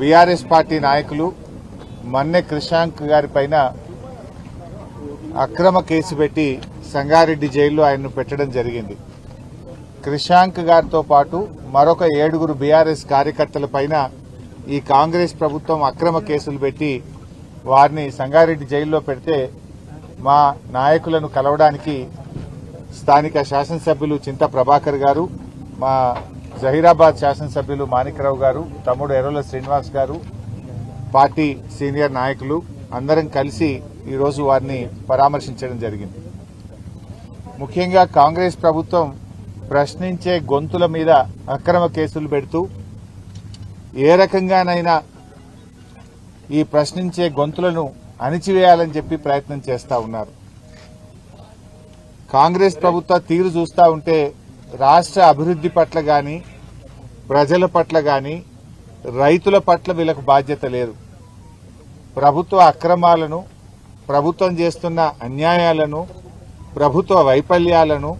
BRS party నాయకులు మన్నె క్రిషాంక్ గారి పైన అక్రమ కేసు పెట్టి సంగారెడ్డి జైల్లో ఆయన్ను పెట్టడం జరిగింది. క్రిషాంక్ గారితో పాటు మరొక 7 బీఆర్ఎస్ కార్యకర్తల పైన ఈ కాంగ్రెస్ ప్రభుత్వం అక్రమ కేసులు పెట్టి వారిని సంగారెడ్డి జైల్లో పెడితే మా నాయకులను కలవడానికి స్థానిక శాసనసభ్యులు చింత ప్రభాకర్ గారు, మా జహీరాబాద్ శాసనసభ్యులు మాణిక్రావు గారు, తమ్ముడు ఎర్రల శ్రీనివాస్ గారు, పార్టీ సీనియర్ నాయకులు అందరం కలిసి ఈరోజు వారిని పరామర్శించడం జరిగింది. ముఖ్యంగా కాంగ్రెస్ ప్రభుత్వం ప్రశ్నించే గొంతుల మీద అక్రమ కేసులు పెడుతూ ఏ రకంగానైనా ఈ ప్రశ్నించే గొంతులను అణిచివేయాలని చెప్పి ప్రయత్నం చేస్తా ఉన్నారు. కాంగ్రెస్ ప్రభుత్వ తీరు చూస్తా ఉంటే రాష్ట్ర అభివృద్ది పట్ల గాని, ప్రజల పట్ల గాని, రైతుల పట్ల వీళ్ళకు బాధ్యత లేదు. ప్రభుత్వ అక్రమాలను, ప్రభుత్వం చేస్తున్న అన్యాయాలను, ప్రభుత్వ వైఫల్యాలను,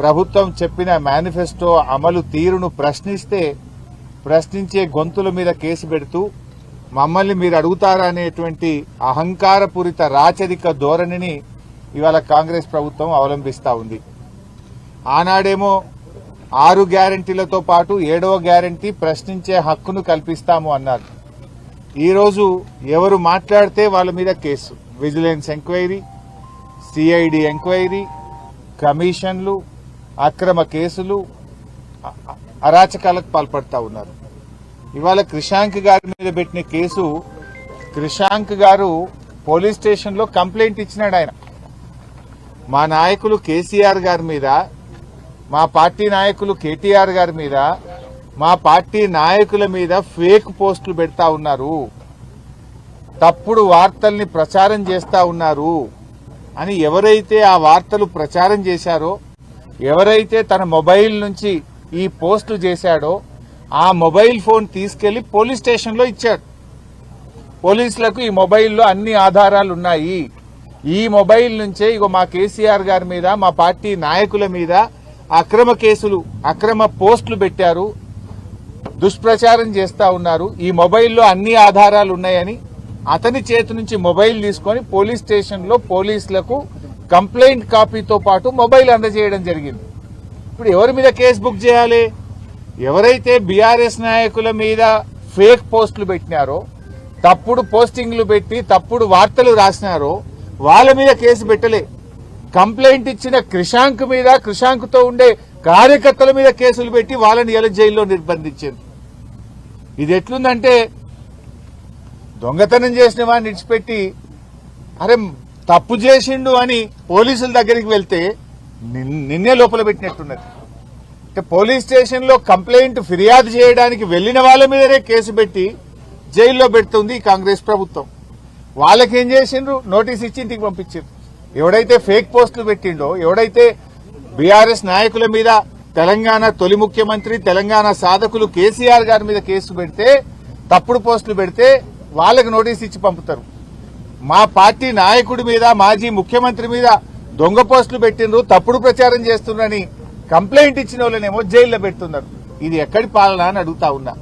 ప్రభుత్వం చెప్పిన మేనిఫెస్టో అమలు తీరును ప్రశ్నించే గొంతుల మీద కేసు పెడుతూ మమ్మల్ని మీరు అడుగుతారా అనేటువంటి అహంకారపూరిత రాచరిక ధోరణిని ఇవాళ కాంగ్రెస్ ప్రభుత్వం అవలంబిస్తా ఉంది. ఆనాడేమో 6 గ్యారంటీలతో పాటు 7వ గ్యారంటీ ప్రశ్నించే హక్కును కల్పిస్తాము అన్నారు. ఈరోజు ఎవరు మాట్లాడితే వాళ్ళ మీద case, vigilance enquiry, CID enquiry, కమిషన్లు, అక్రమ కేసులు, అరాచకాలకు పాల్పడతా ఉన్నారు. ఇవాళ క్రిషాంక్ గారి మీద పెట్టిన కేసు, క్రిషాంక్ గారు పోలీస్ స్టేషన్లో కంప్లైంట్ ఇచ్చినాడు. ఆయన మా నాయకులు కేసీఆర్ గారి మీద, మా పార్టీ నాయకులు కేటీఆర్ గారి మీద, మా పార్టీ నాయకుల మీద ఫేక్ పోస్టులు పెడతా ఉన్నారు, తప్పుడు వార్తల్ని ప్రచారం చేస్తా ఉన్నారు అని ఎవరైతే ఆ వార్తలు ప్రచారం చేశారో, ఎవరైతే తన మొబైల్ నుంచి ఈ పోస్టులు చేశాడో ఆ మొబైల్ ఫోన్ తీసుకెళ్లి పోలీస్ స్టేషన్లో ఇచ్చాడు. పోలీసులకు ఈ మొబైల్లో అన్ని ఆధారాలు ఉన్నాయి, ఈ మొబైల్ నుంచే ఇగో మా కేసీఆర్ గారి మీద, మా పార్టీ నాయకుల మీద అక్రమ కేసులు, అక్రమ పోస్టులు పెట్టారు, దుష్ప్రచారం చేస్తా ఉన్నారు, ఈ మొబైల్లో అన్ని ఆధారాలు ఉన్నాయని అతని చేతి నుంచి మొబైల్ తీసుకొని పోలీస్ స్టేషన్లో పోలీసులకు కంప్లైంట్ కాపీతో పాటు మొబైల్ అందజేయడం జరిగింది. ఇప్పుడు ఎవరి మీద కేసు బుక్ చేయాలి? ఎవరైతే బీఆర్ఎస్ నాయకుల మీద ఫేక్ పోస్టులు పెట్టినారో, తప్పుడు పోస్టింగ్లు పెట్టి తప్పుడు వార్తలు రాసినారో వాళ్ళ మీద కేసు పెట్టలే. కంప్లైంట్ ఇచ్చిన క్రిషాంక్ మీద, క్రిషాంక్ తో ఉండే కార్యకర్తల మీద కేసులు పెట్టి వాళ్ళని ఎలా జైల్లో నిర్బంధించింది. ఇది ఎట్లుందంటే దొంగతనం చేసిన వాడిని విడిచిపెట్టి అరే తప్పు చేసిండు అని పోలీసుల దగ్గరికి వెళ్తే నిన్నే లోపల పెట్టినట్టున్నది. అంటే పోలీస్ స్టేషన్ లో కంప్లైంట్ ఫిర్యాదు చేయడానికి వెళ్లిన వాళ్ళ మీదనే కేసు పెట్టి జైల్లో పెడుతుంది ఈ కాంగ్రెస్ ప్రభుత్వం. వాళ్ళకేం చేసిండ్రు? నోటీస్ ఇచ్చి ఇంటికి పంపించారు. ఎవడైతే ఫేక్ పోస్టులు పెట్టిండో, ఎవడైతే బీఆర్ఎస్ నాయకుల మీద, తెలంగాణ తొలి ముఖ్యమంత్రి, తెలంగాణ సాధకులు కేసీఆర్ గారి మీద కేసు పెడితే, తప్పుడు పోస్టులు పెడితే వాళ్ళకు నోటీస్ ఇచ్చి పంపుతారు. మా పార్టీ నాయకుడి మీద, మాజీ ముఖ్యమంత్రి మీద దొంగ పోస్టులు పెట్టిండ్రు, తప్పుడు ప్రచారం చేస్తున్నారని కంప్లైంట్ ఇచ్చిన వాళ్ళనేమో జైల్లో పెడుతున్నారు. ఇది ఎక్కడి పాలన అని అడుగుతా ఉన్నా.